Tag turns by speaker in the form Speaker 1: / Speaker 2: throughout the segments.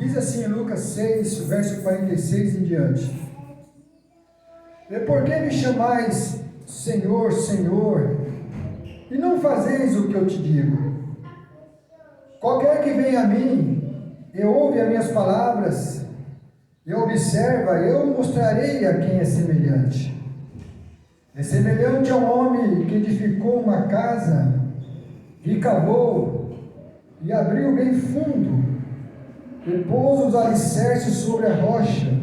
Speaker 1: Diz assim em Lucas 6, verso 46 em diante: E por que me chamais Senhor, Senhor, e não fazeis o que eu te digo? Qualquer que venha a mim e ouve as minhas palavras e observa, eu mostrarei a quem é semelhante. É semelhante a um homem que edificou uma casa e cavou e abriu bem fundo e pôs os alicerces sobre a rocha.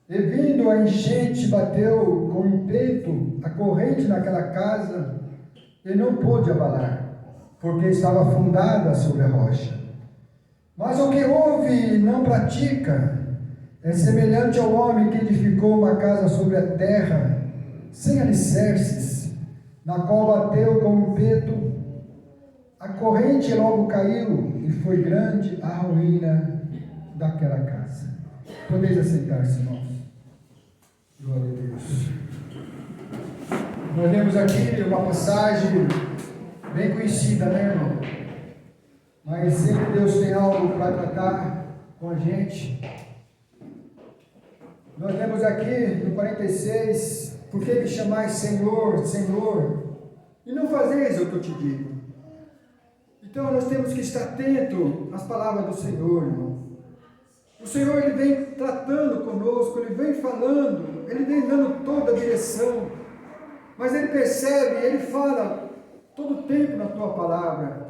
Speaker 1: E vindo a enchente, bateu com ímpeto a corrente naquela casa e não pôde abalar, porque estava fundada sobre a rocha. Mas o que ouve e não pratica é semelhante ao homem que edificou uma casa sobre a terra, sem alicerces, na qual bateu com ímpeto a corrente, logo caiu, e foi grande a ruína daquela casa. Podeis aceitar-se, irmãos? Glória a Deus. Nós lemos aqui uma passagem bem conhecida, né, irmão? Mas sempre Deus tem algo para tratar com a gente. Nós lemos aqui no 46: por que me chamais Senhor, Senhor, e não fazeis o que eu te digo? Então nós temos que estar atento às palavras do Senhor, irmão. O Senhor, Ele vem tratando conosco, Ele vem falando, Ele vem dando toda a direção, mas Ele percebe, Ele fala todo o tempo na tua palavra: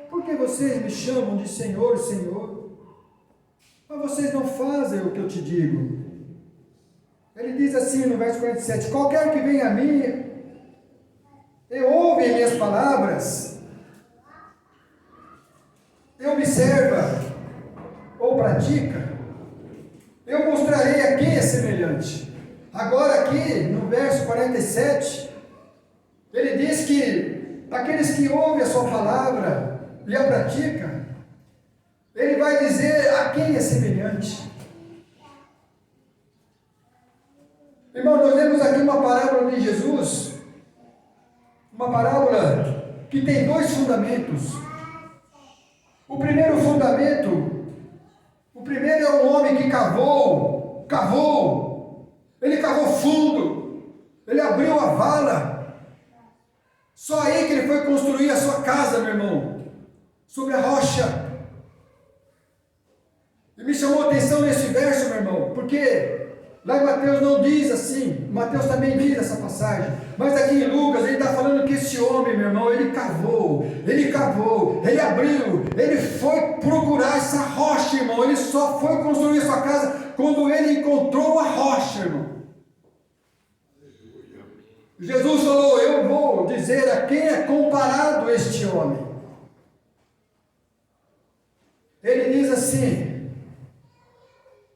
Speaker 1: por que vocês me chamam de Senhor, Senhor, mas vocês não fazem o que eu te digo? Ele diz assim no verso 47: qualquer que venha a mim e ouve as minhas palavras, e observa ou pratica, eu mostrarei a quem é semelhante. Agora aqui no verso 47, ele diz que aqueles que ouvem a sua palavra e a praticam, ele vai dizer a quem é semelhante. Irmão, nós lemos aqui uma parábola de Jesus, uma parábola que tem dois fundamentos. O primeiro fundamento, é um homem que cavou, ele cavou fundo, ele abriu a vala. Só aí que ele foi construir a sua casa, meu irmão, sobre a rocha. E me chamou a atenção nesse verso, meu irmão, porque lá em Mateus não diz assim, Mateus também diz essa passagem, mas aqui em Lucas ele está falando que esse homem, meu irmão, ele cavou, ele abriu, ele foi procurar essa rocha, irmão. Ele só foi construir sua casa quando ele encontrou a rocha, irmão. Jesus falou: eu vou dizer a quem é comparado este homem. Ele diz assim: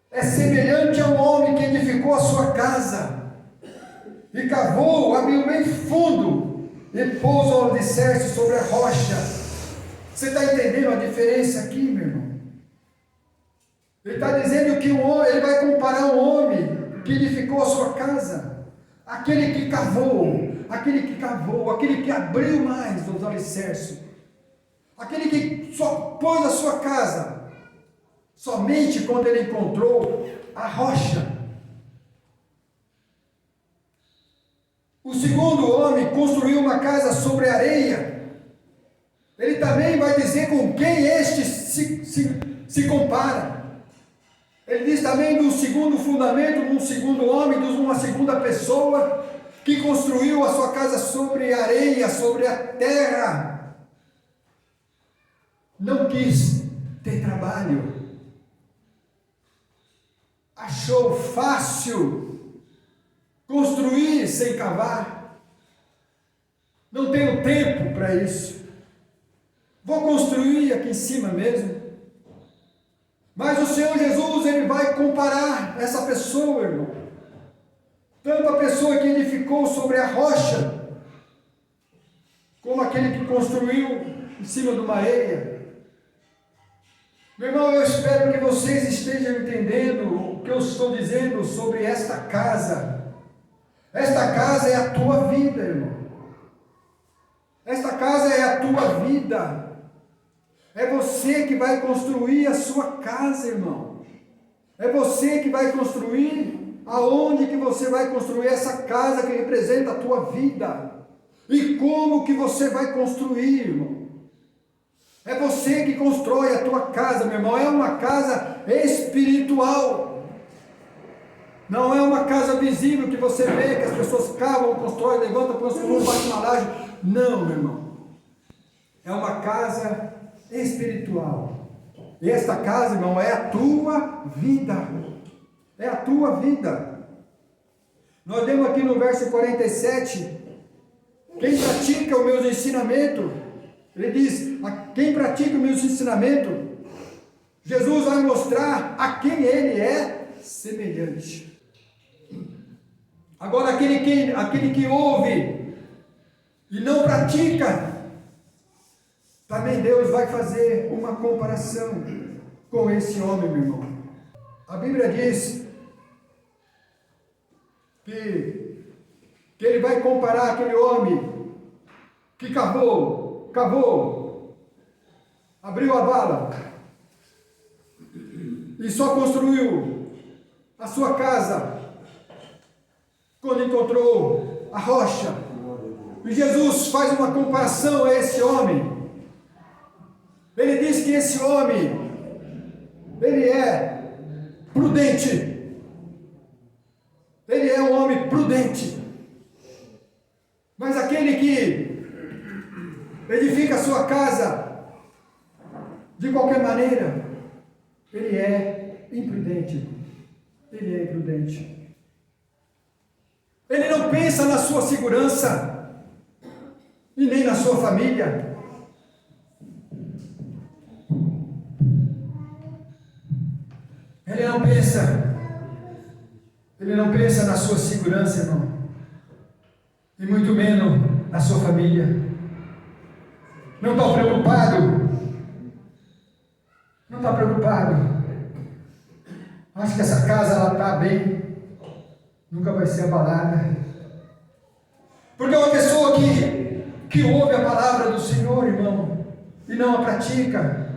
Speaker 1: é semelhante a um homem que edificou a sua casa e cavou, abriu bem fundo e pôs o alicerce sobre a rocha. Você está entendendo a diferença aqui, meu irmão? Ele está dizendo que ele vai comparar um homem que edificou a sua casa, aquele que cavou, aquele que abriu mais os alicerces, aquele que só pôs a sua casa somente quando ele encontrou a rocha. O segundo homem construiu uma casa sobre areia. Ele também vai dizer com quem este se compara. Ele diz também do segundo fundamento, de um segundo homem, de uma segunda pessoa que construiu a sua casa sobre areia, sobre a terra. Não quis ter trabalho. Achou fácil construir sem cavar. Não tenho tempo para isso. Vou construir aqui em cima mesmo. Mas o Senhor Jesus, ele vai comparar essa pessoa, irmão. Tanto a pessoa que edificou sobre a rocha, como aquele que construiu em cima de uma areia. Meu irmão, eu espero que vocês estejam entendendo o que eu estou dizendo sobre esta casa. Esta casa é a tua vida, irmão. Esta casa é a tua vida. É você que vai construir a sua casa, irmão. É você que vai construir aonde que você vai construir essa casa que representa a tua vida. E como que você vai construir, irmão? É você que constrói a tua casa, meu irmão. É uma casa espiritual. Não é uma casa visível que você vê, que as pessoas cavam, constroem, levantam, põem os colunas, batem na laje. Não, meu irmão. É uma casa espiritual. E esta casa, irmão, é a tua vida. É a tua vida. Nós lemos aqui no verso 47, quem pratica os meus ensinamentos, ele diz, quem pratica os meus ensinamentos, Jesus vai mostrar a quem ele é semelhante. Agora aquele que ouve e não pratica, também Deus vai fazer uma comparação com esse homem, meu irmão. A Bíblia diz que ele vai comparar aquele homem que cavou, abriu a vala e só construiu a sua casa quando encontrou a rocha. E Jesus faz uma comparação a esse homem. Ele diz que esse homem, ele é prudente. Ele é um homem prudente. Mas aquele que edifica a sua casa de qualquer maneira, ele é imprudente. Ele é imprudente. Ele não pensa na sua segurança e nem na sua família. Ele não pensa na sua segurança, irmão, e muito menos na sua família. Não está preocupado. Não está preocupado. Acho que essa casa ela está bem, nunca vai ser abalada. Porque uma pessoa que ouve a palavra do Senhor, irmão, e não a pratica,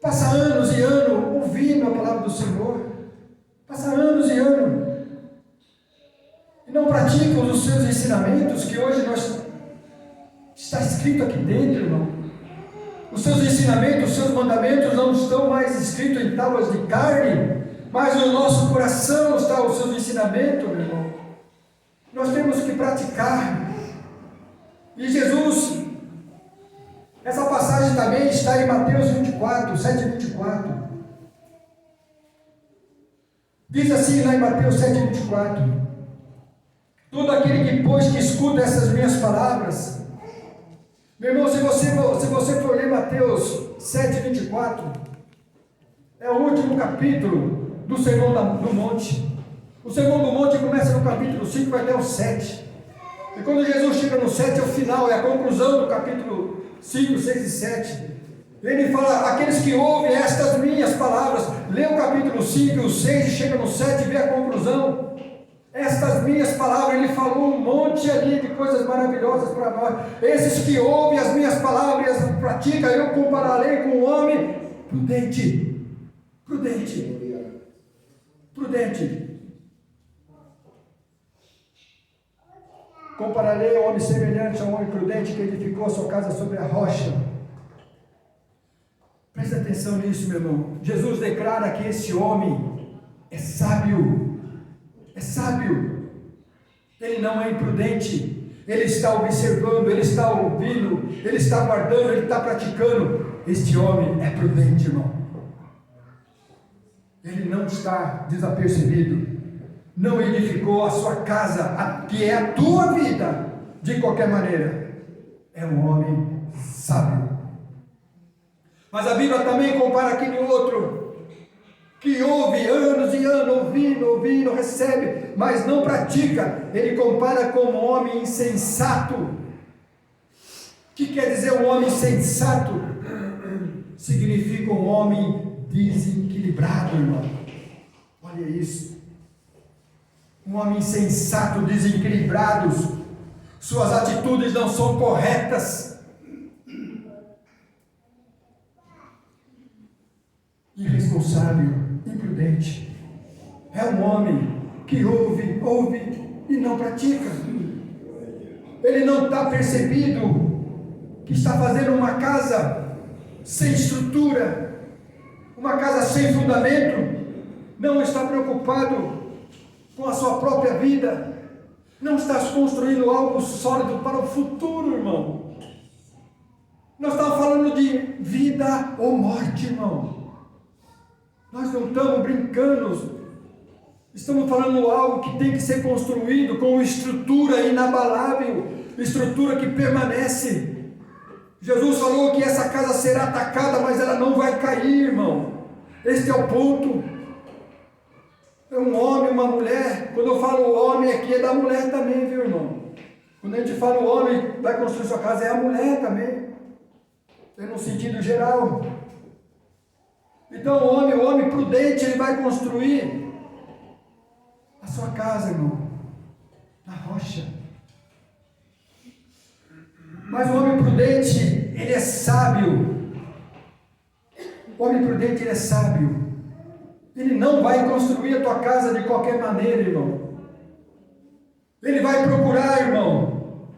Speaker 1: passa anos e anos ouvindo a palavra do Senhor, passa anos e anos, e não pratica os seus ensinamentos, que hoje está escrito aqui dentro, irmão. Os seus ensinamentos, os seus mandamentos não estão mais escritos em tábuas de carne, mas no nosso coração estão os seus ensinamentos, meu irmão. Nós temos que praticar. E Jesus, essa passagem também está em Mateus 24, 7 e 24. Diz assim lá em Mateus 7 e 24: todo aquele que, pois, que escuta essas minhas palavras. Meu irmão, se você for ler Mateus 7, 24, é o último capítulo do Sermão do Monte. O Sermão do Monte começa no capítulo 5, vai até o 7. E quando Jesus chega no 7, é o final, é a conclusão do capítulo 5, 6 e 7. Ele fala, aqueles que ouvem estas minhas palavras, lê o capítulo 5 e o 6, e chega no 7 e vê a conclusão. Estas minhas palavras, ele falou um monte ali de coisas maravilhosas para nós. Esses que ouvem as minhas palavras e as praticam, eu compararei com um homem prudente. Compararei ao homem semelhante a um homem prudente que edificou a sua casa sobre a rocha. Presta atenção nisso, meu irmão. Jesus declara que esse homem é sábio. É sábio. Ele não é imprudente. Ele está observando, ele está ouvindo, ele está guardando, ele está praticando. Este homem é prudente, irmão. Ele não está desapercebido. Não edificou a sua casa, que é a tua vida, de qualquer maneira. É um homem sábio. Mas a Bíblia também compara aquele outro que ouve anos e anos, ouvindo, recebe, mas não pratica. Ele compara com um homem insensato. O que quer dizer um homem insensato? Significa um homem desequilibrado, irmão. Olha isso. Um homem insensato, desequilibrado. Suas atitudes não são corretas. irresponsável, imprudente. É um homem que ouve e não pratica. Ele não está percebido que está fazendo uma casa sem estrutura, uma casa sem fundamento. Não está preocupado com a sua própria vida. Não está construindo algo sólido para o futuro, irmão. Nós estamos falando de vida ou morte, irmão. Nós não estamos brincando. Estamos falando algo que tem que ser construído com estrutura inabalável, estrutura que permanece. Jesus falou que essa casa será atacada, mas ela não vai cair, irmão. Este é o ponto. É um homem, uma mulher. Quando eu falo homem aqui, é da mulher também, viu, irmão? Quando a gente fala o homem vai construir sua casa, é a mulher também. É no sentido geral. Então o homem prudente, ele vai construir a sua casa, irmão, na rocha. Mas o homem prudente, ele é sábio. O homem prudente, ele é sábio. Ele não vai construir a tua casa de qualquer maneira, irmão. Ele vai procurar, irmão,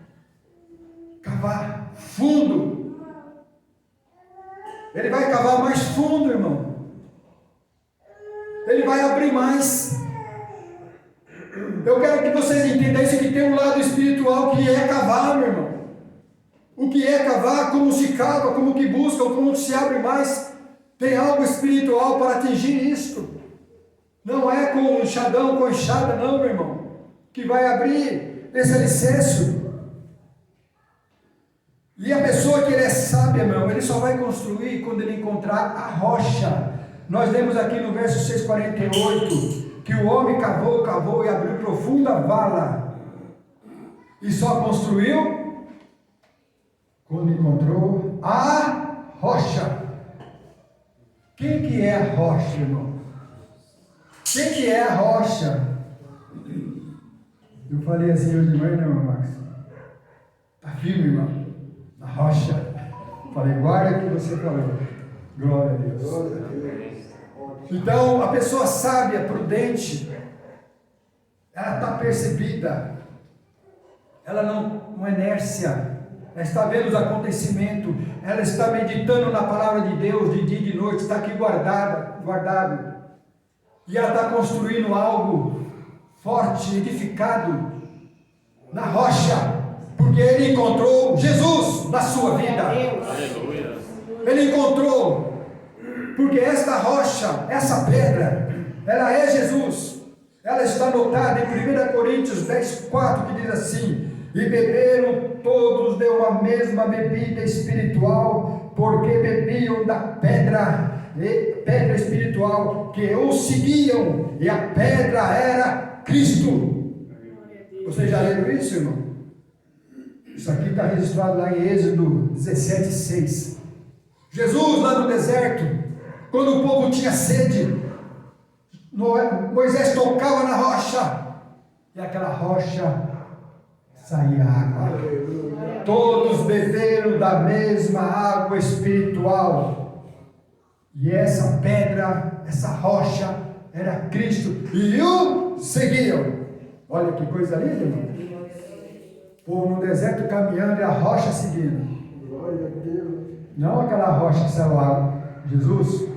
Speaker 1: cavar fundo. Ele vai cavar mais fundo, irmão. Ele vai abrir mais. Eu quero que vocês entendam isso, que tem um lado espiritual que é cavar, meu irmão. O que é cavar, como se cava, como que busca, como se abre mais. Tem algo espiritual para atingir isto. Não é com enxadão, com enxada, não, meu irmão, que vai abrir esse alicerce. E a pessoa que ele é sábia, meu irmão, ele só vai construir quando ele encontrar a rocha. Nós lemos aqui no verso 6:48, que o homem cavou e abriu profunda vala. E só construiu quando encontrou a rocha. Quem que é a rocha, irmão? Quem que é a rocha? Eu falei assim hoje de manhã, né, irmão Max? Está firme, irmão? Na rocha. Falei, guarda o que você falou. Glória a Deus. Glória a Deus. Então, a pessoa sábia, prudente, ela está percebida. Ela não é inércia. Ela está vendo os acontecimentos. Ela está meditando na palavra de Deus de dia e de noite. Está aqui guardado. E ela está construindo algo forte, edificado na rocha, porque ele encontrou Jesus na sua vida. Ele encontrou, porque esta rocha, essa pedra, ela é Jesus. Ela está anotada em 1 Coríntios 10:4, que diz assim: e beberam todos de uma mesma bebida espiritual, porque bebiam da pedra espiritual que os seguiam, e a pedra era Cristo. Vocês já leram isso, irmão? Isso aqui está registrado lá em Êxodo 17:6. Jesus lá no deserto, quando o povo tinha sede, Moisés tocava na rocha, e aquela rocha saía água. Todos beberam da mesma água espiritual. E essa pedra, essa rocha, era Cristo. E o seguiam. Olha que coisa linda, irmão. O povo no deserto caminhando e a rocha seguindo. Glória a Deus. Não aquela rocha que saiu água. Jesus.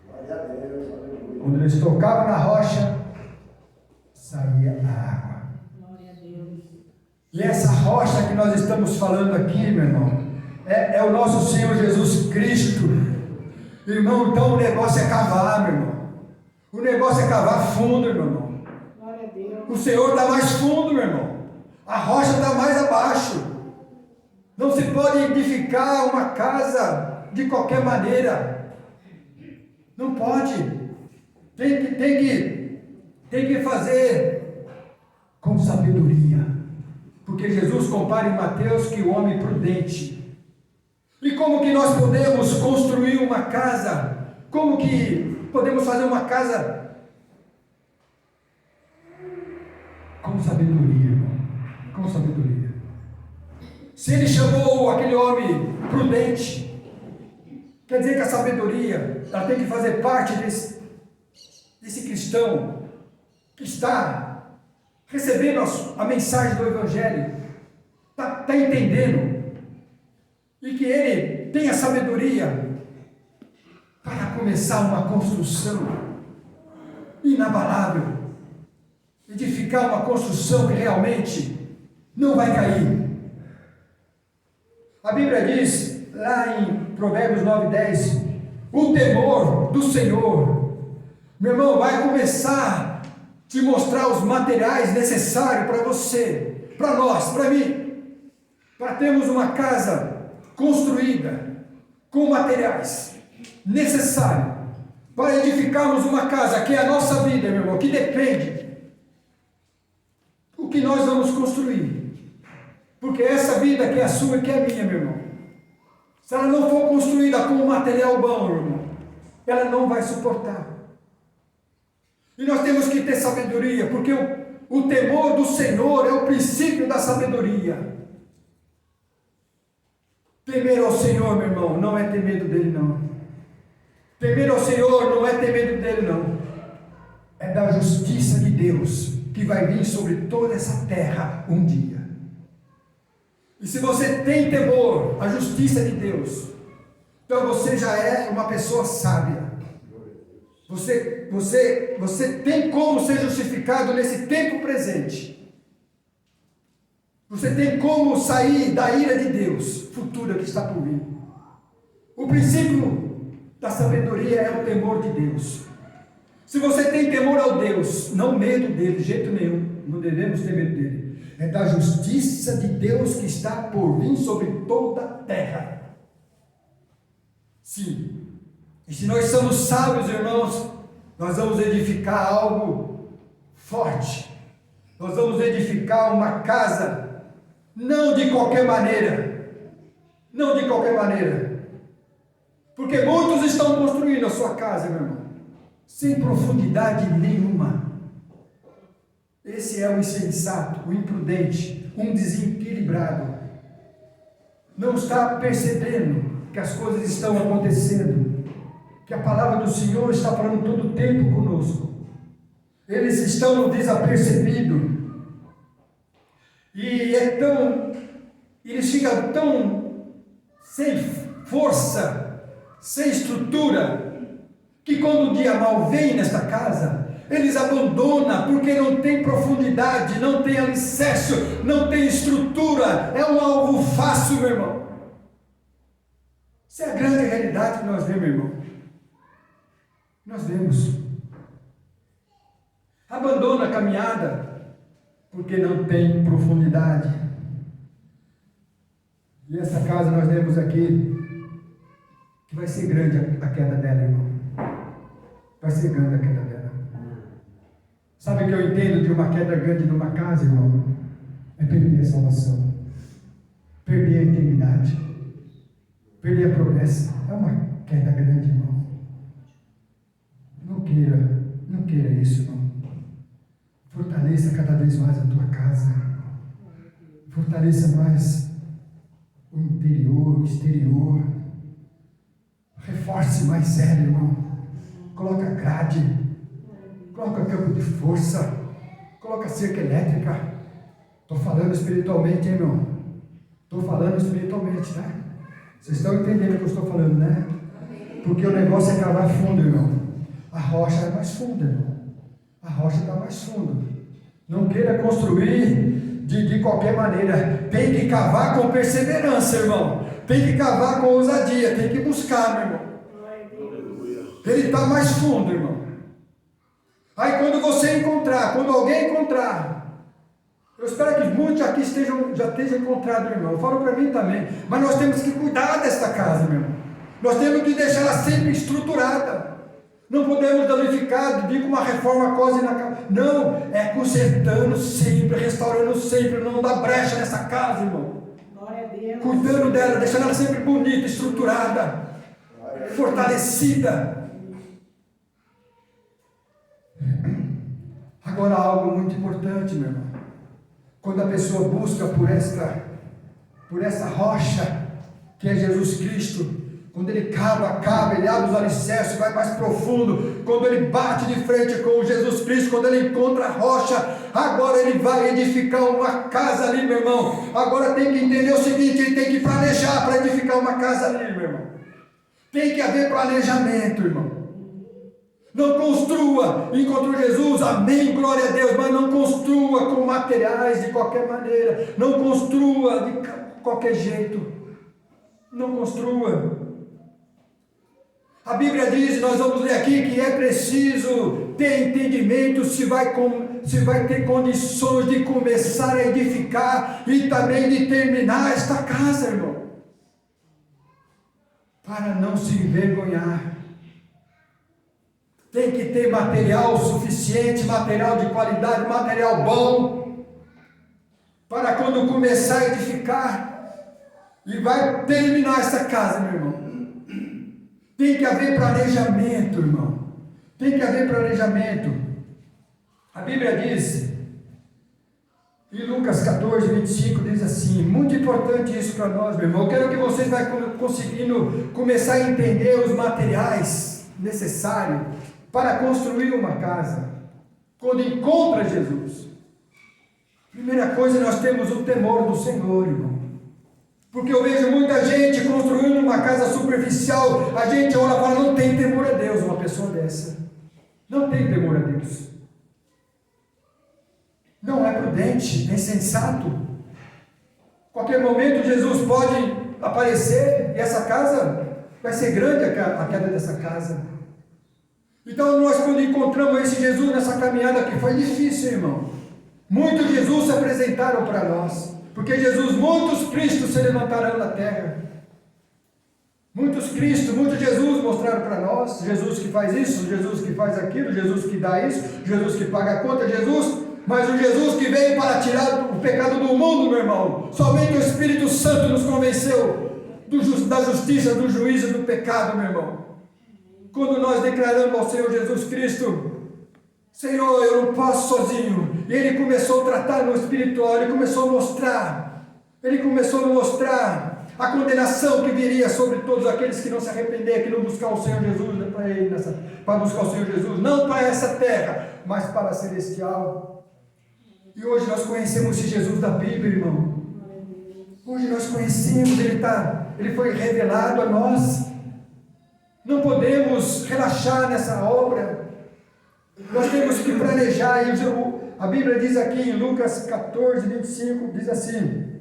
Speaker 1: Glória a Deus. Quando eles tocavam na rocha, saía a água. Glória a Deus. E essa rocha que nós estamos falando aqui, meu irmão, é o nosso Senhor Jesus Cristo. Irmão, então o negócio é cavar, meu irmão. O negócio é cavar fundo, meu irmão. Glória a Deus. O Senhor está mais fundo, meu irmão. A rocha está mais abaixo. Não se pode edificar uma casa de qualquer maneira. Não pode. Tem que fazer com sabedoria. Porque Jesus compara em Mateus que o homem prudente. E como que nós podemos construir uma casa? Como que podemos fazer uma casa com sabedoria, irmão? Com sabedoria. Se ele chamou aquele homem prudente,
Speaker 2: Quer dizer que a sabedoria, ela tem que fazer parte desse cristão que está recebendo a mensagem do Evangelho, está entendendo, e que ele tem a sabedoria para começar uma construção inabalável, edificar uma construção que realmente não vai cair. A Bíblia diz, lá em Provérbios 9:10, o temor do Senhor, meu irmão, vai começar a te mostrar os materiais necessários para você, para nós, para mim, para termos uma casa construída com materiais necessários para edificarmos uma casa que é a nossa vida, meu irmão, que depende do que nós vamos construir, porque essa vida que é a sua e que é a minha, meu irmão, se ela não for construída com um material bom, meu irmão, ela não vai suportar. E nós temos que ter sabedoria, porque o temor do Senhor é o princípio da sabedoria. Temer ao Senhor, meu irmão, não é ter medo dele, não. Temer ao Senhor não é ter medo dele, não. É da justiça de Deus que vai vir sobre toda essa terra um dia. E se você tem temor à justiça de Deus, então você já é uma pessoa sábia. Você tem como ser justificado nesse tempo presente. Você tem como sair da ira de Deus futura que está por vir. O princípio da sabedoria é o temor de Deus. Se você tem temor ao Deus, não medo dele, de jeito nenhum, não devemos ter medo dele. É da justiça de Deus que está por vir sobre toda a terra. Sim. E se nós somos sábios, irmãos, nós vamos edificar algo forte. Nós vamos edificar uma casa, não de qualquer maneira. Não de qualquer maneira. Porque muitos estão construindo a sua casa, meu irmão, sem profundidade nenhuma. Esse é o insensato, o imprudente, um desequilibrado. Não está percebendo que as coisas estão acontecendo, que a palavra do Senhor está falando todo o tempo conosco. Eles estão desapercebidos. E eles ficam tão sem força, sem estrutura, que quando o dia mal vem nesta casa, eles abandonam, porque não tem profundidade, não tem alicerce, não tem estrutura, é um alvo fácil, meu irmão. Isso é a grande realidade que nós vemos, meu irmão. Nós vemos. Abandona a caminhada, porque não tem profundidade. E essa casa nós vemos aqui, que vai ser grande a queda dela, irmão. Vai ser grande a queda dela. Sabe o que eu entendo de uma queda grande numa casa, irmão? É perder a salvação, perder a eternidade, perder a promessa. É uma queda grande, irmão. Não queira isso, irmão. Fortaleça cada vez mais a tua casa. Fortaleça mais o interior, o exterior. Reforce mais ela, irmão. Coloca grade. Coloca campo de força, coloca cerca elétrica. Estou falando espiritualmente, hein, irmão? Estou falando espiritualmente, né? Vocês estão entendendo o que eu estou falando, né? Porque o negócio é cavar fundo, irmão. A rocha é mais funda, irmão. A rocha está mais fundo. Não queira construir de qualquer maneira. Tem que cavar com perseverança, irmão. Tem que cavar com ousadia. Tem que buscar, meu irmão. Ele está mais fundo, irmão. Aí quando você encontrar, quando alguém encontrar, eu espero que muitos aqui já estejam encontrados, irmão. Eu falo para mim também. Mas nós temos que cuidar desta casa, meu irmão. Nós temos que deixar ela sempre estruturada. Não podemos danificar, vir com uma reforma quase na casa. Não, é consertando sempre, restaurando sempre, não dá brecha nessa casa, irmão. Glória a Deus. Cuidando dela, deixando ela sempre bonita, estruturada, fortalecida. Agora, algo muito importante, meu irmão. Quando a pessoa busca por essa rocha, que é Jesus Cristo, Quando ele cava, ele abre os alicerces, vai mais profundo. Quando ele bate de frente com Jesus Cristo, quando ele encontra a rocha, agora ele vai edificar uma casa ali, meu irmão. Agora tem que entender o seguinte, ele tem que planejar para edificar uma casa ali, meu irmão. Tem que haver planejamento, irmão. Não construa, encontrou Jesus, amém, glória a Deus, mas não construa com materiais de qualquer maneira, não construa de qualquer jeito, não construa. A Bíblia diz, nós vamos ler aqui, que é preciso ter entendimento se vai ter condições de começar a edificar e também de terminar esta casa, irmão, para não se envergonhar. Tem que ter material suficiente, material de qualidade, material bom, para quando começar a edificar e vai terminar essa casa, meu irmão. Tem que haver planejamento, irmão. Tem que haver planejamento. A Bíblia diz, em Lucas 14, 25, diz assim, muito importante isso para nós, meu irmão. Eu quero que vocês vão conseguindo começar a entender os materiais necessários para construir uma casa, quando encontra Jesus. Primeira coisa, nós temos o temor do Senhor, irmão. Porque eu vejo muita gente construindo uma casa superficial, a gente olha e fala, não tem temor a Deus, uma pessoa dessa. Não tem temor a Deus. Não é prudente, é insensato. Qualquer momento Jesus pode aparecer e essa casa vai ser grande, a queda dessa casa. Então nós, quando encontramos esse Jesus nessa caminhada que foi difícil, irmão, muitos Jesus se apresentaram para nós, porque Jesus, muitos Cristos se levantarão na terra, muitos Cristos, muitos Jesus mostraram para nós, Jesus que faz isso, Jesus que faz aquilo, Jesus que dá isso, Jesus que paga a conta, Jesus, mas o Jesus que veio para tirar o pecado do mundo, meu irmão, somente o Espírito Santo nos convenceu da justiça, do juízo e do pecado, meu irmão. Quando nós declaramos ao Senhor Jesus Cristo, Senhor, eu não posso sozinho, e Ele começou a tratar no espiritual, Ele começou a mostrar a condenação que viria sobre todos aqueles que não se arrepender, que não buscar o Senhor Jesus, para buscar o Senhor Jesus, não para essa terra, mas para a celestial. E hoje nós conhecemos esse Jesus da Bíblia, irmão. Hoje nós conhecemos, Ele foi revelado a nós. Não podemos relaxar nessa obra. Nós temos que planejar. A Bíblia diz aqui em Lucas 14, 25, diz assim,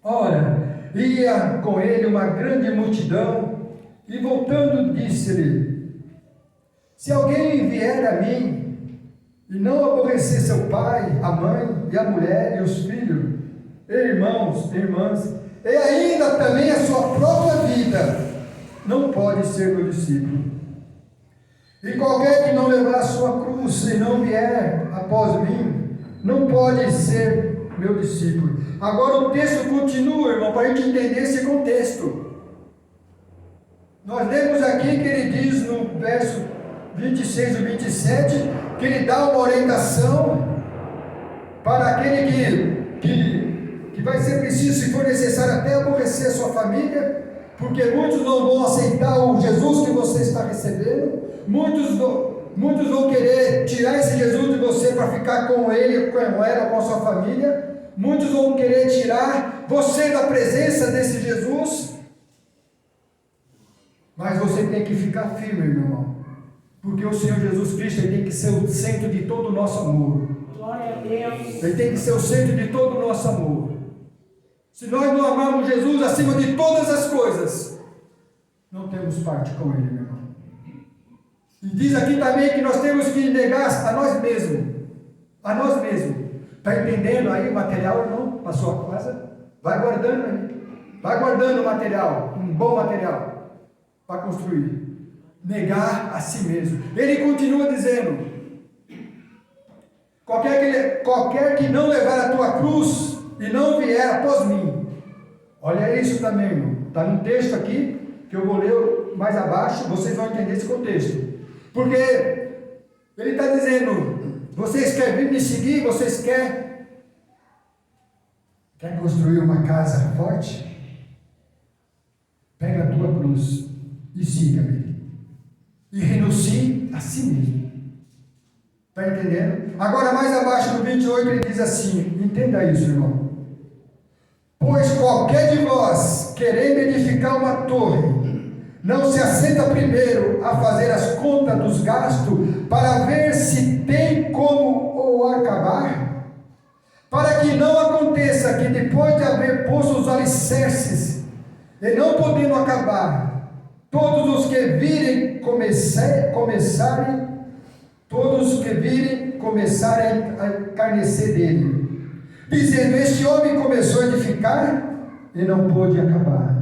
Speaker 2: ora, ia com ele uma grande multidão, e voltando disse-lhe, se alguém vier a mim, e não aborrecer seu pai, a mãe, e a mulher, e os filhos, irmãos, irmãs, e ainda também a sua própria vida, não pode ser meu discípulo. E qualquer que não levar a sua cruz e não vier após mim, não pode ser meu discípulo. Agora o texto continua, irmão, para a gente entender esse contexto. Nós lemos aqui que ele diz no verso 26 e 27, que ele dá uma orientação para aquele que vai ser preciso, se for necessário, até aborrecer a sua família, porque muitos não vão aceitar o Jesus que você está recebendo, muitos vão querer tirar esse Jesus de você para ficar com ele, com ela, com a sua família, muitos vão querer tirar você da presença desse Jesus, mas você tem que ficar firme, meu irmão, porque o Senhor Jesus Cristo, Ele tem que ser o centro de todo o nosso amor.
Speaker 3: Glória a Deus.
Speaker 2: Ele tem que ser o centro de todo o nosso amor. Se nós não amarmos Jesus acima de todas as coisas, não temos parte com Ele, meu irmão. E diz aqui também que nós temos que negar a nós mesmos. A nós mesmos. Está entendendo aí o material, irmão? Para a sua casa? Vai guardando aí. Vai guardando o material. Um bom material. Para construir. Negar a si mesmo. Ele continua dizendo, qualquer que não levar a tua cruz e não vier após mim. Olha isso também, irmão. Está no texto aqui, que eu vou ler mais abaixo, vocês vão entender esse contexto. Porque ele está dizendo, vocês querem vir me seguir, vocês querem construir uma casa forte? Pega a tua cruz e siga-me. E renuncie a si mesmo. Está entendendo? Agora, mais abaixo no 28, ele diz assim: entenda isso, irmão. Pois qualquer de vós, querendo edificar uma torre, não se assenta primeiro a fazer as contas dos gastos, para ver se tem como o acabar? Para que não aconteça que depois de haver posto os alicerces, e não podendo acabar, todos os que virem começarem a encarnecer dele, dizendo: este homem começou a edificar e não pôde acabar.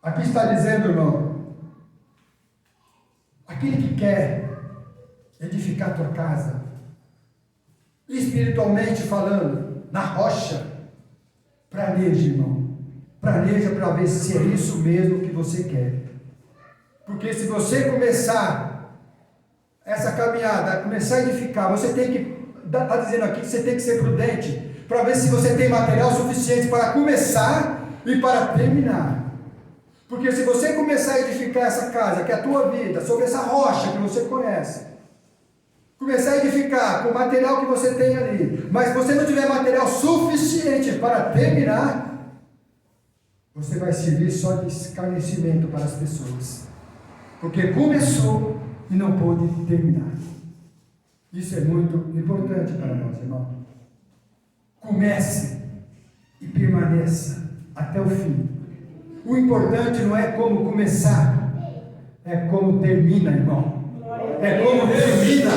Speaker 2: Aqui está dizendo, irmão, aquele que quer edificar a tua casa, espiritualmente falando, na rocha, planeja, irmão. Planeja para ver se é isso mesmo que você quer. Porque se você começar essa caminhada, começar a edificar, você tem que, está dizendo aqui que você tem que ser prudente, para ver se você tem material suficiente para começar e para terminar. Porque se você começar a edificar essa casa, que é a tua vida, sobre essa rocha que você conhece, começar a edificar com o material que você tem ali, mas se você não tiver material suficiente para terminar, você vai servir só de escarnecimento para as pessoas, porque começou e não pôde terminar. Isso é muito importante para nós, irmão. Comece e permaneça até o fim. O importante não é como começar, é como termina, irmão. É como termina.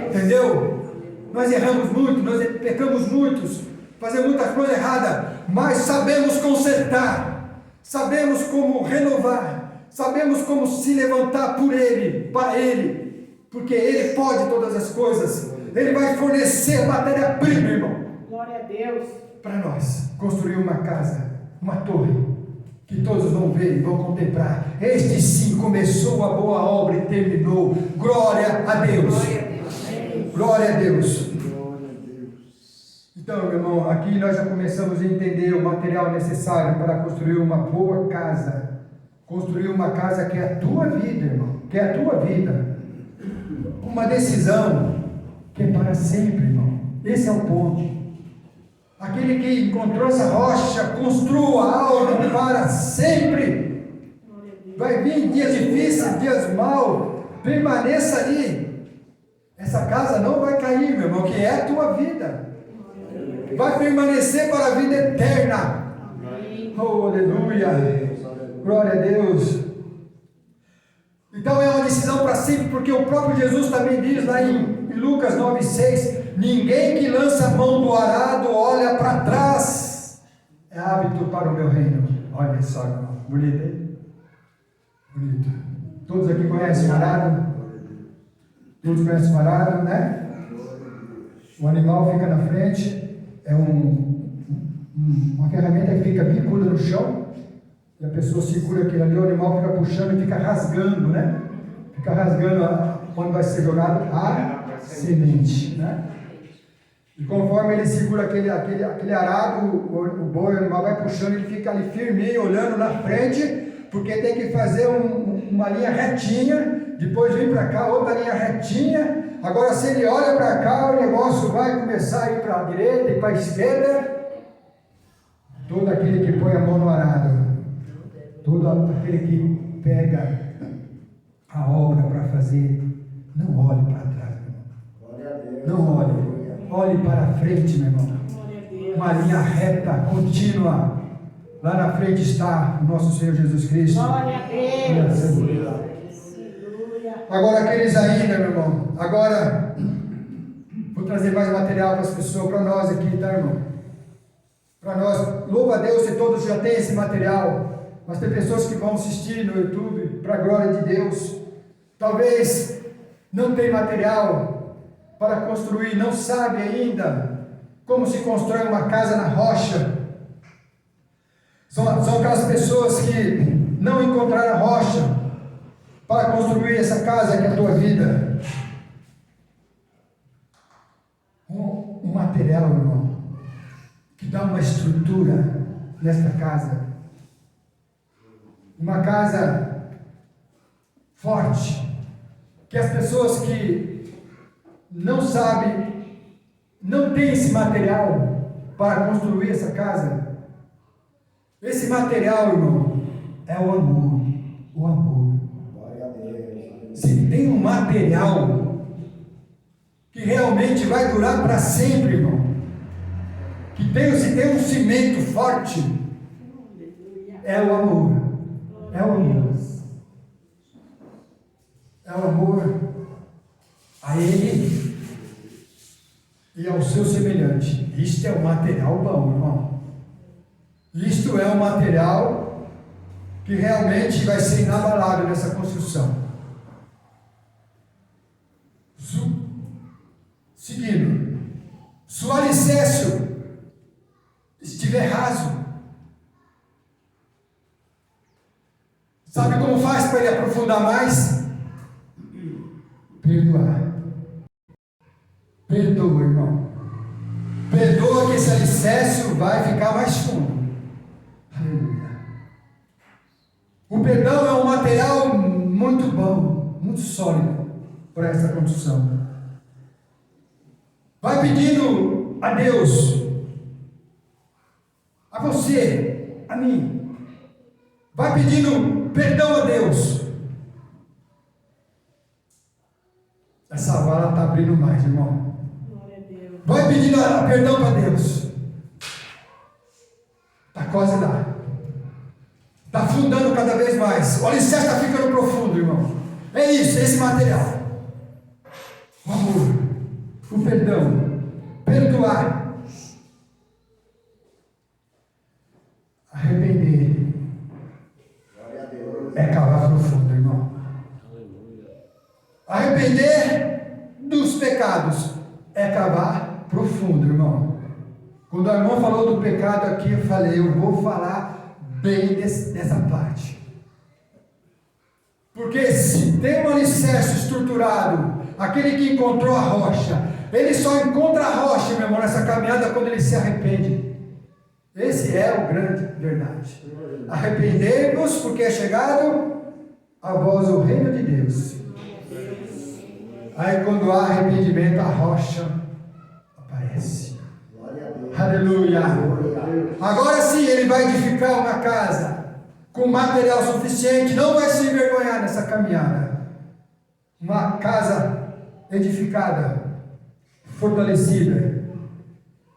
Speaker 2: Entendeu? Nós erramos muito, nós pecamos muitos, fazemos muitas coisas erradas, mas sabemos consertar, sabemos como renovar, sabemos como se levantar por Ele, para Ele, porque Ele pode todas as coisas. Ele vai fornecer matéria-prima, irmão.
Speaker 3: Glória a Deus.
Speaker 2: Para nós construir uma casa, uma torre, que todos vão ver e vão contemplar. Este sim começou a boa obra e terminou. Glória a Deus. Glória a Deus. Então, meu irmão, aqui nós já começamos a entender o material necessário para construir uma boa casa. Construir uma casa que é a tua vida, irmão. Que é a tua vida. Uma decisão que é para sempre, irmão. Esse é o ponto. Aquele que encontrou essa rocha, construa algo para sempre. Vai vir dias difíceis, dias maus, permaneça ali. Essa casa não vai cair, meu irmão, que é a tua vida. Vai permanecer para a vida eterna. Oh, aleluia. Glória a Deus. Então é uma decisão para sempre, porque o próprio Jesus também diz lá em Lucas 9,6: ninguém que lança a mão do arado olha para trás, é hábito para o meu reino. Olha só, irmão. Bonito, hein? Bonito. Todos aqui conhecem o arado? Todos conhecem o arado, né? O animal fica na frente, é uma ferramenta que fica bicuda no chão, e a pessoa segura aquilo ali, o animal fica puxando e fica rasgando, né? Fica rasgando onde vai ser jogado a semente, né? E conforme ele segura aquele arado, o boi, o animal vai puxando, ele fica ali firminho, olhando na frente, porque tem que fazer uma linha retinha, depois vem para cá, outra linha retinha. Agora, se ele olha para cá, o negócio vai começar a ir para a direita e para a esquerda. Todo aquele que põe a mão no arado, todo aquele que pega a obra para fazer, não olhe para trás, meu irmão. Não olhe. Olhe para frente, meu irmão. Uma linha reta, contínua. Lá na frente está o nosso Senhor Jesus Cristo.
Speaker 3: Glória a Deus.
Speaker 2: Agora aqueles ainda, meu irmão. Agora vou trazer mais material para as pessoas, para nós aqui, tá, irmão? Para nós. Louva a Deus se todos já têm esse material. Mas tem pessoas que vão assistir no YouTube, para a glória de Deus. Talvez não tem material para construir, não sabe ainda como se constrói uma casa na rocha. São aquelas pessoas que não encontraram a rocha para construir essa casa que é a tua vida. Um material, irmão, que dá uma estrutura nesta casa. uma casa forte, que as pessoas que não sabem, não têm esse material para construir essa casa, esse material, irmão, é o amor, o amor. Se tem um material que realmente vai durar para sempre, irmão, se tem um cimento forte, é o amor. É o amor. É o amor a Ele e ao seu semelhante. Isto é um material bom, irmão. Isto é um material que realmente vai ser inabalável nessa construção. Seguindo, se o alicerce estiver raso, sabe como faz para ele aprofundar mais? Perdoar. Perdoa, irmão. Perdoa que esse alicerce vai ficar mais fundo. Aleluia. O perdão é um material muito bom, muito sólido para essa construção. Vai pedindo a Deus, a você, a mim. Vai pedindo perdão a Deus. Essa vara está abrindo mais, irmão. Vai pedindo perdão para Deus. Está quase lá. Está afundando cada vez mais. O alicerce está ficando profundo, irmão. É isso, é esse material. O amor, o perdão, perdoar, arrepender. É cavar profundo, irmão. Arrepender dos pecados é cavar profundo, irmão. Quando a irmã falou do pecado aqui, eu falei, eu vou falar bem dessa parte. Porque se tem um alicerce estruturado, aquele que encontrou a rocha, ele só encontra a rocha, meu irmão, nessa caminhada quando ele se arrepende. Esse é o grande verdade. Arrependei-vos, porque é chegado a vós o reino de Deus. Aí quando há arrependimento, a rocha aparece. Aleluia. Agora sim, ele vai edificar uma casa com material suficiente, não vai se envergonhar nessa caminhada. Uma casa edificada, fortalecida,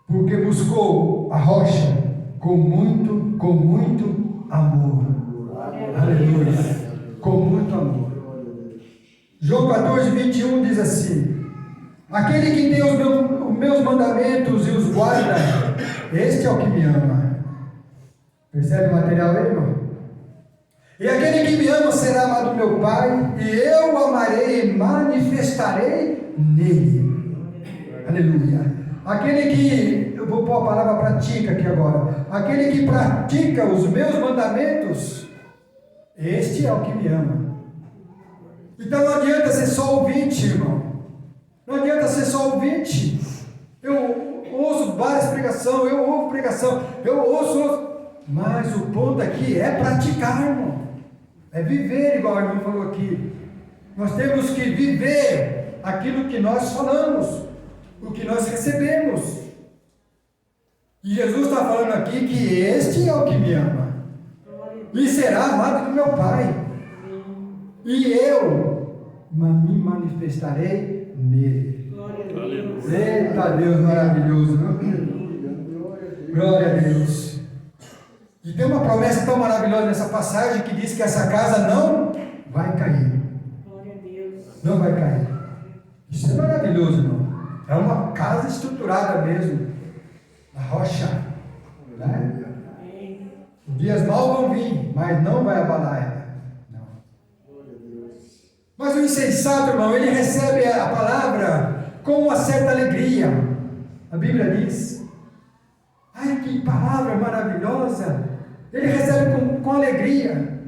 Speaker 2: porque buscou a rocha com muito amor. Aleluia. Com muito amor. João 14:21 diz assim: aquele que tem os meus mandamentos e os guarda, este é o que me ama. Percebe o material aí, irmão? E aquele que me ama será amado do meu Pai, e eu o amarei e manifestarei nele. Aleluia. Aquele que, eu vou pôr a palavra pratica aqui agora, aquele que pratica os meus mandamentos, este é o que me ama. Então não adianta ser só ouvinte, irmão. Não adianta ser só ouvinte. Eu ouço várias pregações, eu ouço pregação, eu ouço. Mas o ponto aqui é praticar, irmão. É viver, igual a irmã falou aqui. Nós temos que viver aquilo que nós falamos, o que nós recebemos. E Jesus está falando aqui que este é o que me ama. E será amado do meu Pai. E eu me manifestarei nele. Eita Deus maravilhoso, não? Glória a Deus. E tem uma promessa tão maravilhosa nessa passagem que diz que essa casa não vai cair. Não vai cair. Isso é maravilhoso, irmão. É uma casa estruturada mesmo, na rocha, né? Os dias maus vão vir, mas não vai abalar ela. Mas o insensato, irmão, ele recebe a palavra com uma certa alegria. A Bíblia diz: ai, que palavra maravilhosa! Ele recebe com alegria.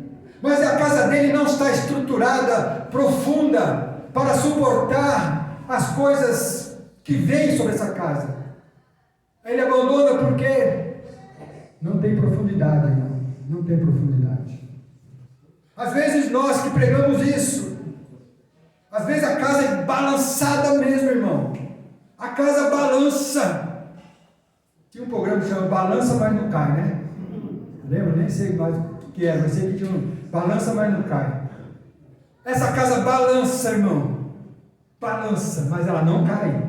Speaker 2: Mas a casa dele não está estruturada, profunda, para suportar as coisas que vêm sobre essa casa. Ele abandona porque não tem profundidade, irmão. Não tem profundidade. Às vezes nós que pregamos isso, às vezes a casa é balançada mesmo, irmão. A casa balança. Tinha um programa que chama Balança, mas não cai, né? Lembra? Nem sei mais o que era, mas sei que tinha um Balança, mas não cai. Essa casa balança, irmão. Balança, mas ela não cai.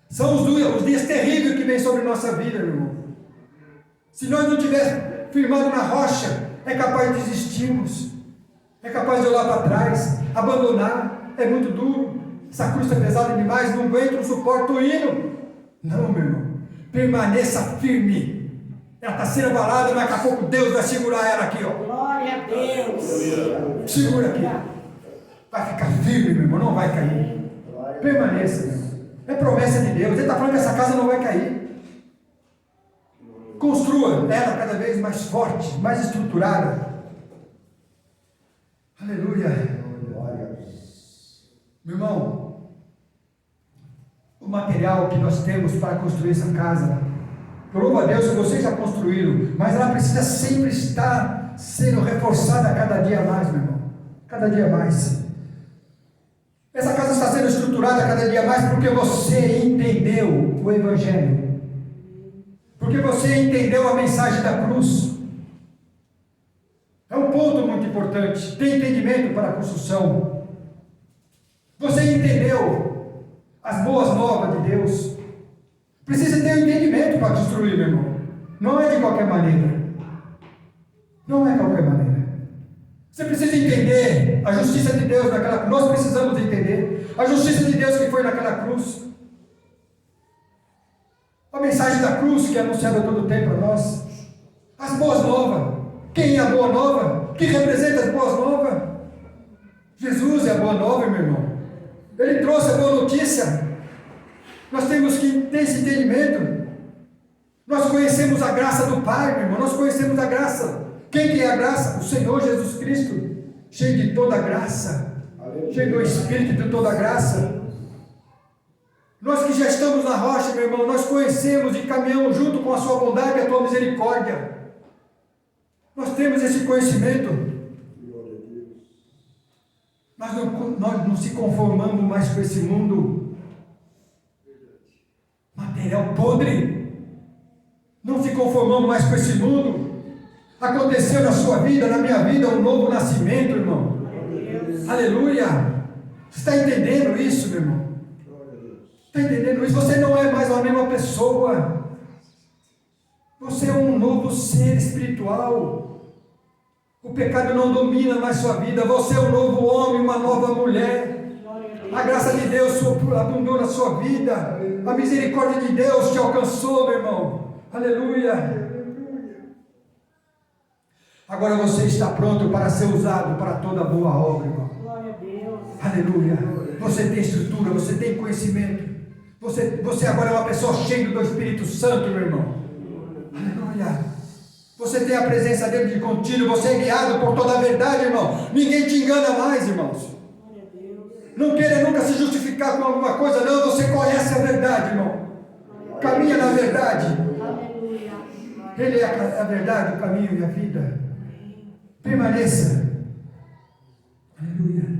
Speaker 2: São os dias terríveis que vêm sobre nossa vida, irmão. Se nós não tivermos firmado na rocha, é capaz de desistirmos. É capaz de olhar para trás, abandonar. É muito duro. Essa cruz é pesada demais, não aguento, não suporto, estou indo. Não, meu irmão. Permaneça firme. Ela está sendo abalada, mas daqui a pouco Deus vai segurar ela aqui, ó.
Speaker 3: Glória a Deus.
Speaker 2: Segura aqui. Vai ficar firme, meu irmão, não vai cair. Permaneça, meu irmão. É promessa de Deus. Ele está falando que essa casa não vai cair. Construa ela cada vez mais forte, mais estruturada. Aleluia. Meu irmão, o material que nós temos para construir essa casa, louvo a Deus que vocês já construíram, mas ela precisa sempre estar sendo reforçada cada dia mais, meu irmão. Cada dia mais. Essa casa está sendo estruturada cada dia mais porque você entendeu o Evangelho. Porque você entendeu a mensagem da cruz. É um ponto muito importante. Ter entendimento para a construção. Você entendeu as boas novas de Deus. Precisa ter entendimento para construir, meu irmão. Não é de qualquer maneira. Não é de qualquer maneira. Você precisa entender a justiça de Deus naquela cruz. Nós precisamos entender a justiça de Deus que foi naquela cruz. A mensagem da cruz que é anunciada todo o tempo a nós. As boas novas. Quem é a boa nova? Que representa as boas novas? Jesus é a boa nova, meu irmão. Ele trouxe a boa notícia. Nós temos que ter esse entendimento. Nós conhecemos a graça do Pai, meu irmão. Nós conhecemos a graça. Quem que é a graça? O Senhor Jesus Cristo. Cheio de toda a graça. Cheio do Espírito de toda a graça. Nós que já estamos na rocha, meu irmão, nós conhecemos e caminhamos junto com a sua bondade e a tua misericórdia. Nós temos esse conhecimento. Nós não se conformamos mais com esse mundo material podre. Não se conformamos mais com esse mundo. Aconteceu na sua vida, na minha vida, um novo nascimento, irmão. Aleluia. Você está entendendo isso, meu irmão? Está entendendo isso? Você não é mais a mesma pessoa. Você é um novo ser espiritual. O pecado não domina mais sua vida. Você é um novo homem, uma nova mulher. A graça de Deus abundou na sua vida. A misericórdia de Deus te alcançou, meu irmão. Aleluia. Agora você está pronto para ser usado para toda boa obra, irmão.
Speaker 3: Glória a Deus.
Speaker 2: Aleluia. Você tem estrutura, você tem conhecimento. Você agora é uma pessoa cheia do Espírito Santo, meu irmão. Aleluia. Você tem a presença dele de contínuo. Você é guiado por toda a verdade, irmão. Ninguém te engana mais, irmãos. Não queira nunca se justificar com alguma coisa, não. Você conhece a verdade, irmão. Caminha na verdade. Ele é a verdade, o caminho e a vida. Permaneça. Aleluia.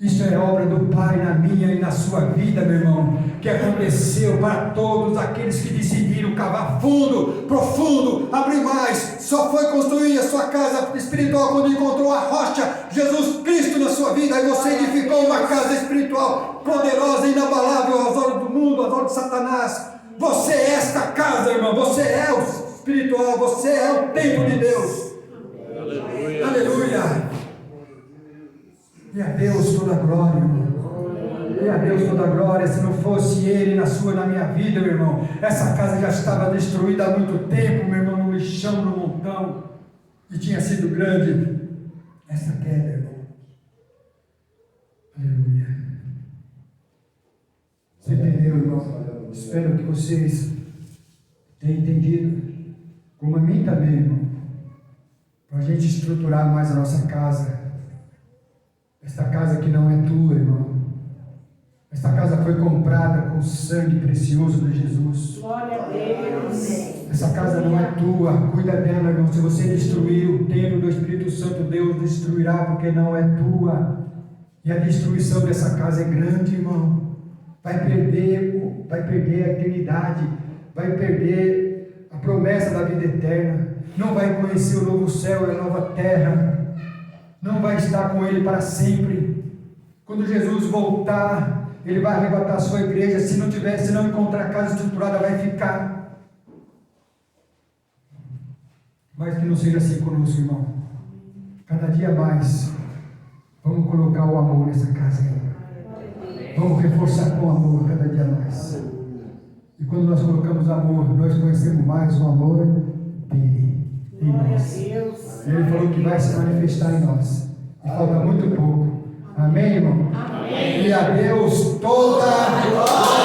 Speaker 2: Isso é obra do Pai na minha e na sua vida, meu irmão, que aconteceu para todos aqueles que decidiram cavar fundo, profundo, abrir mais. Só foi construir a sua casa espiritual quando encontrou a rocha, Jesus Cristo, na sua vida. Aí você edificou uma casa espiritual poderosa, inabalável às obras do mundo, às obras de Satanás. Você é esta casa, irmão. Você é o espiritual, você é o templo de Deus. Aleluia. Aleluia. E a Deus toda a glória, irmão. E a Deus toda a glória. Se não fosse Ele na minha vida, meu irmão, essa casa já estava destruída há muito tempo, meu irmão, no lixão, no montão. E tinha sido grande essa queda, irmão. Aleluia. Você entendeu, irmão? Espero que vocês tenham entendido, como a mim também, irmão, para a gente estruturar mais a nossa casa. Esta casa que não é tua, irmão. Esta casa foi comprada com o sangue precioso de Jesus.
Speaker 3: Glória a Deus.
Speaker 2: Essa casa não é tua, cuida dela, irmão. Se você destruir o templo do Espírito Santo, Deus destruirá, porque não é tua. E a destruição dessa casa é grande, irmão. Vai perder a eternidade, vai perder a promessa da vida eterna, não vai conhecer o novo céu e a nova terra, não vai estar com Ele para sempre. Quando Jesus voltar, Ele vai arrebatar a sua igreja. Se não encontrar a casa estruturada, vai ficar. Mas que não seja assim conosco, irmão. Cada dia mais, vamos colocar o amor nessa casa aí. Vamos reforçar com amor cada dia mais. E quando nós colocamos amor, nós conhecemos mais o amor dele em nós. Ele falou que vai se manifestar em nós. E falta muito pouco. Amém, irmão? Amém. E a Deus toda a glória.